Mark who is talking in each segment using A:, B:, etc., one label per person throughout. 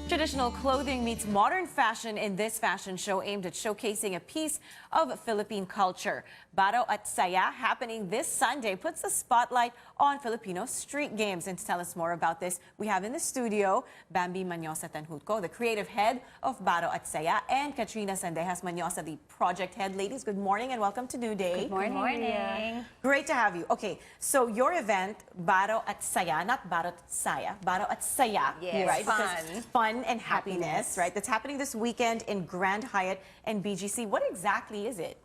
A: Traditional clothing meets modern fashion in this fashion show aimed at showcasing a piece of Philippine culture. Baro at Saya, happening this Sunday, puts the spotlight on Filipino street games. And to tell us more about this, we have in the studio Bambi Mañosa-Tanjuto, the creative head of Baro at Saya, and Katrina Sandejas-Mañosa, the project head. Ladies, good morning and welcome to New Day.
B: Good morning. Good morning.
A: Great to have you. Okay, so your event, Baro at Saya, not Baro at Saya, Baro at Saya,
B: yes,
A: right?
B: fun.
A: Because fun and happiness, right? That's happening this weekend in Grand Hyatt and BGC. What exactly is it?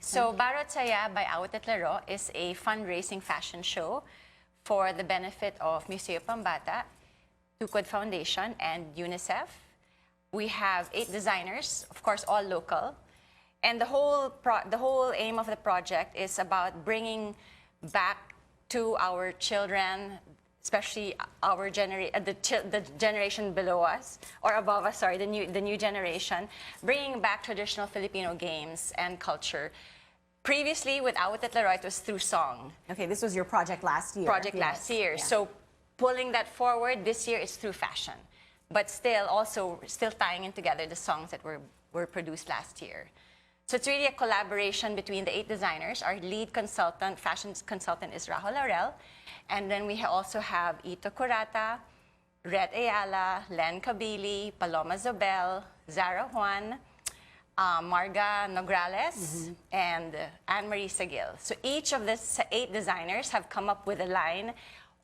B: So, Baro at Saya by Awit at Laro is a fundraising fashion show for the benefit of Museo Pambata, Tukod Foundation, and UNICEF. We have 8 designers, of course, all local. And the whole aim of the project is about bringing back to our children, especially our the generation below us, or above us, sorry, the new generation, bringing back traditional Filipino games and culture. Previously, with Awit at Laro, it was through song.
A: Okay, this was your project last year.
B: Last year. Yeah. So pulling that forward, this year is through fashion. But still tying in together the songs that were produced last year. So it's really a collaboration between the 8 designers. Our lead consultant, fashion consultant, is Rahul Laurel. And then we also have Ito Curata, Red Ayala, Len Kabili, Paloma Zobel, Zara Juan, Marga Nograles, and Anne-Marie Sagil. So each of the 8 designers have come up with a line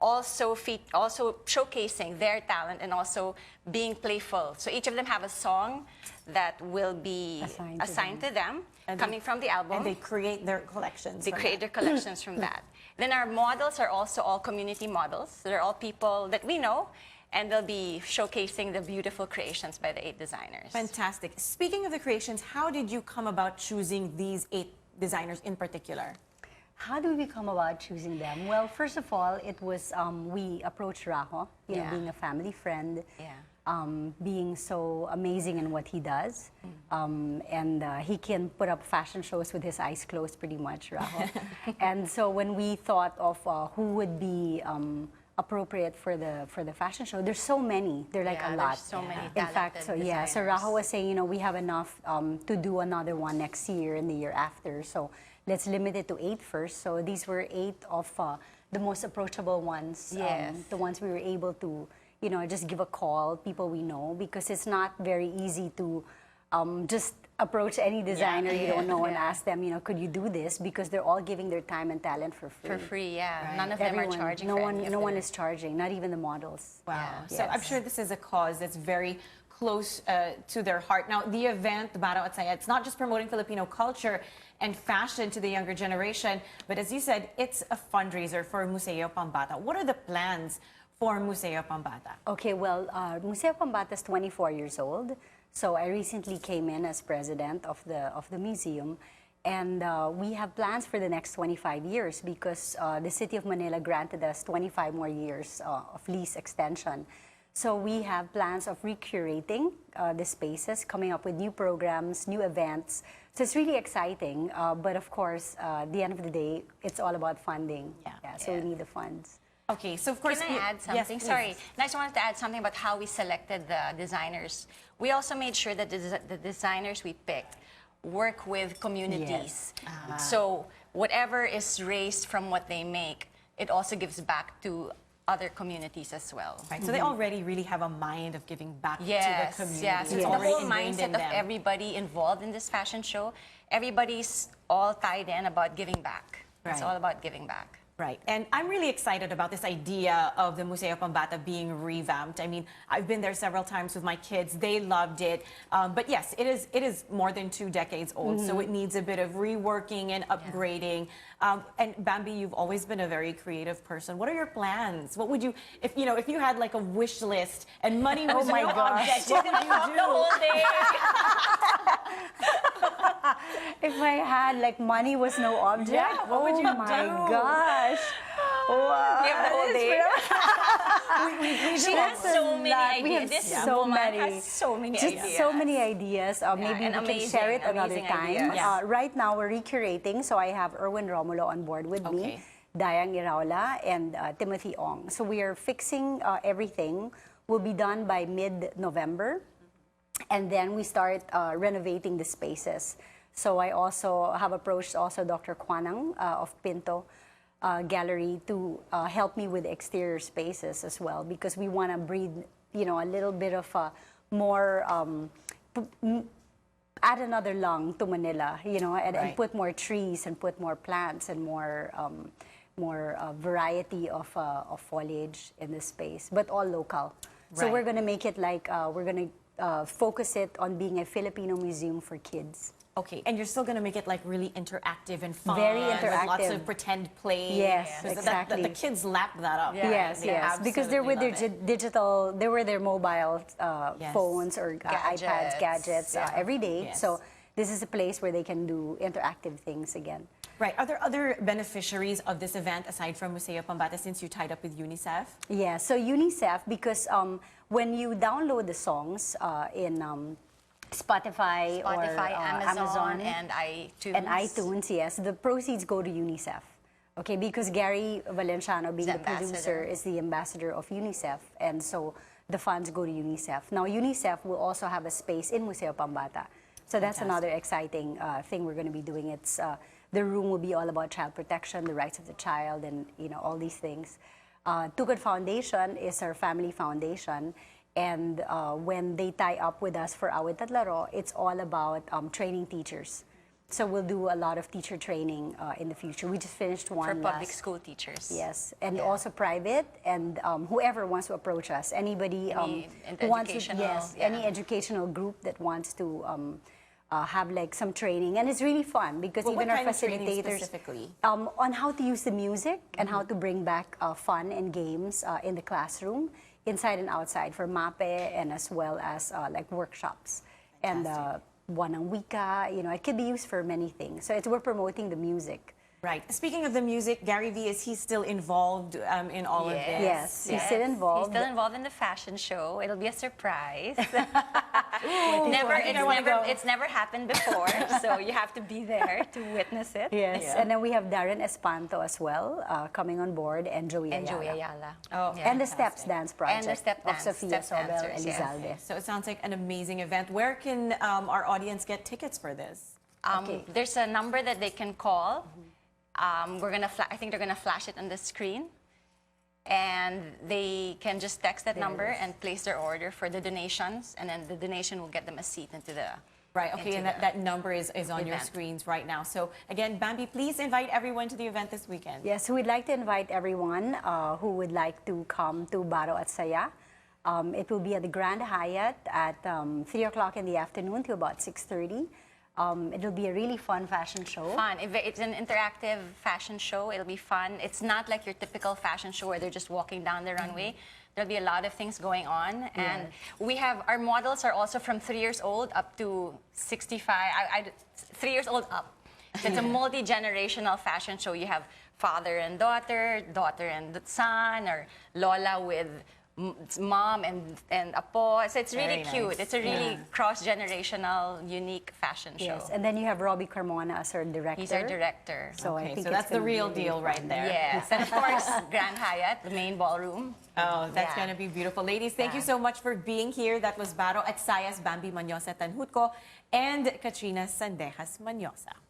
B: also showcasing their talent and also being playful. So each of them have a song that will be assigned to them coming from the album.
A: And they create their collections.
B: They create their collections from that. Then our models are also all community models. They're all people that we know, and they'll be showcasing the beautiful creations by the 8 designers.
A: Fantastic. Speaking of the creations, how did you come about choosing these 8 designers in particular?
C: How do we come about choosing them? Well, first of all, it was we approached Raho, you know, being a family friend, being so amazing in what he does, and he can put up fashion shows with his eyes closed, pretty much, Raho. And so when we thought of who would be appropriate for the fashion show, there's so many. They're like a lot.
B: There's so many.
C: In fact, so
B: designers.
C: so Raho was saying, you know, we have enough to do another one next year and the year after. So let's limit it to 8 first. So these were 8 of the most approachable ones.
B: Yes.
C: The ones we were able to, you know, just give a call, people we know, because it's not very easy to just approach any designer you don't know and ask them, you know, could you do this? Because they're all giving their time and talent for free.
B: For free, yeah.
C: Right?
B: None of them are charging.
C: No one is charging, not even the models.
A: Wow.
B: Yeah.
A: So I'm sure this is a cause that's very close to their heart. Now, the event, Baro at Saya, it's not just promoting Filipino culture and fashion to the younger generation, but as you said, it's a fundraiser for Museo Pambata. What are the plans for Museo Pambata?
C: Okay, well, Museo Pambata is 24 years old. So I recently came in as president of the museum, and we have plans for the next 25 years because the City of Manila granted us 25 more years of lease extension. So we have plans of recurating the spaces, coming up with new programs, new events. So it's really exciting, but of course, at the end of the day, it's all about funding. So we need the funds.
A: Okay, so of course...
B: Can I add something?
A: Yes,
B: sorry, I just wanted to add something about how we selected the designers. We also made sure that the designers we picked work with communities. So whatever is raised from what they make, it also gives back to other communities as well.
A: Right, so they already really have a mind of giving back to the community.
B: Yes,
A: It's
B: the
A: already
B: whole
A: ingrained in
B: mindset of
A: them.
B: everybody involved in this fashion show, everybody's all tied in about giving back. It's all about giving back.
A: Right, and I'm really excited about this idea of the Museo Pambata being revamped. I mean, I've been there several times with my kids. They loved it. But yes, it is more than 2 decades old, so it needs a bit of reworking and upgrading. And Bambi, you've always been a very creative person. What are your plans? What would you, if you had like a wish list and money was no object, what would you do?
B: The whole day.
C: If I had like money was no object,
A: what would you do?
C: Oh my gosh. Wow.
B: We have the whole day. She has so many ideas.
C: We have
B: This
C: so
B: woman
C: many.
B: has so many
C: Just
B: ideas.
C: so many ideas. Maybe
B: and
C: we can share it another
B: amazing
C: time.
B: ideas.
C: Right now, we're recurating. So I have Erwin Romulo on board with me, Dayang Iraula, and Timothy Ong. So we are fixing everything will be done by mid-November. And then we start renovating the spaces. So I also have approached also Dr. Kwanang of Pinto Gallery to help me with exterior spaces as well, because we want to breathe, you know, a little bit of more, add another lung to Manila, you know, and put more trees and put more plants and more variety of foliage in this space, but all local. So we're going to make it like, we're going to focus it on being a Filipino museum for kids.
A: Okay, and you're still going to make it like really interactive and fun.
C: Very
A: With lots
C: interactive.
A: of pretend play.
C: Yes,
A: So
C: exactly.
A: the kids lap that up.
B: Yeah.
C: Yes,
A: They
C: yes, because they're with their
A: absolutely love it.
C: digital, they're with their mobile phones or iPads,
B: Gadgets.
C: gadgets every day.
A: Yes.
C: So this is a place where they can do interactive things again.
A: Right. Are there other beneficiaries of this event aside from Museo Pambata, since you tied up with UNICEF?
C: Yeah, so UNICEF, because when you download the songs in Spotify, or
B: Amazon, and iTunes.
C: and iTunes, yes, the proceeds go to UNICEF. Okay, because Gary Valenciano, being the producer, is the ambassador of UNICEF, and so the funds go to UNICEF. Now, UNICEF will also have a space in Museo Pambata. So that's another exciting thing we're going to be doing. It's the room will be all about child protection, the rights of the child, and you know, all these things. Tugod Foundation is our family foundation, and when they tie up with us for Awit at Laro, it's all about training teachers. So we'll do a lot of teacher training in the future. We just finished one
B: for public school teachers.
C: Yes, and also private, and whoever wants to approach us, anybody who wants to, any educational group that wants to have like some training, and it's really fun because even our facilitators
A: specifically?
C: On how to use the music and how to bring back fun and games in the classroom, inside and outside, for MAPE, and as well as like workshops. And Wanang Wika, you know, it could be used for many things. So we're promoting the music.
A: Right. Speaking of the music, Gary V, is he still involved in all of this?
C: Yes, he's still involved.
B: He's still involved in the fashion show. It'll be a surprise. It's never happened before, so you have to be there to witness it.
C: Yes, and then we have Darren Espanto as well coming on board, and Joey
B: Ayala.
A: Oh,
C: and the Steps Dance Project
B: And the Step
C: of
B: Dance,
C: Sofia
B: Step
C: Sobel
B: dancers,
C: Elizalde.
A: So it sounds like an amazing event. Where can our audience get tickets for this?
B: There's a number that they can call. I think they're gonna flash it on the screen, and they can just text that number and place their order for the donations, and then the donation will get them a seat into the.
A: Right, okay, and that number is on your
B: event.
A: screens right now. So again, Bambi, please invite everyone to the event this weekend.
C: Yes, we'd like to invite everyone who would like to come to Baro at Saya. It will be at the Grand Hyatt at 3 o'clock in the afternoon to about 6:30. It'll be a really fun fashion show.
B: Fun. It's an interactive fashion show. It'll be fun. It's not like your typical fashion show where they're just walking down the runway. There'll be a lot of things going on. And we have, our models are also from 3 years old up to 65, 3 years old up. So it's a multi-generational fashion show. You have father and daughter, daughter and son, or Lola with mom and apo. So it's really
A: Very
B: cute.
A: nice.
B: It's a really cross-generational, unique fashion show.
C: Yes, and then you have Robbie Carmona as our director.
B: He's our director.
C: So I
A: Okay,
C: think
A: so
C: it's
A: that's the
C: gonna be
A: real
C: really
A: deal
C: fun.
A: right there.
B: Yes, and of course, Grand Hyatt, the main ballroom.
A: Oh, that's
B: Yeah.
A: going to be beautiful. Ladies, thank you so much for being here. That was Baro at Saya's Bambi Mañosa-Tanjuto and Katrina Sandejas-Mañosa.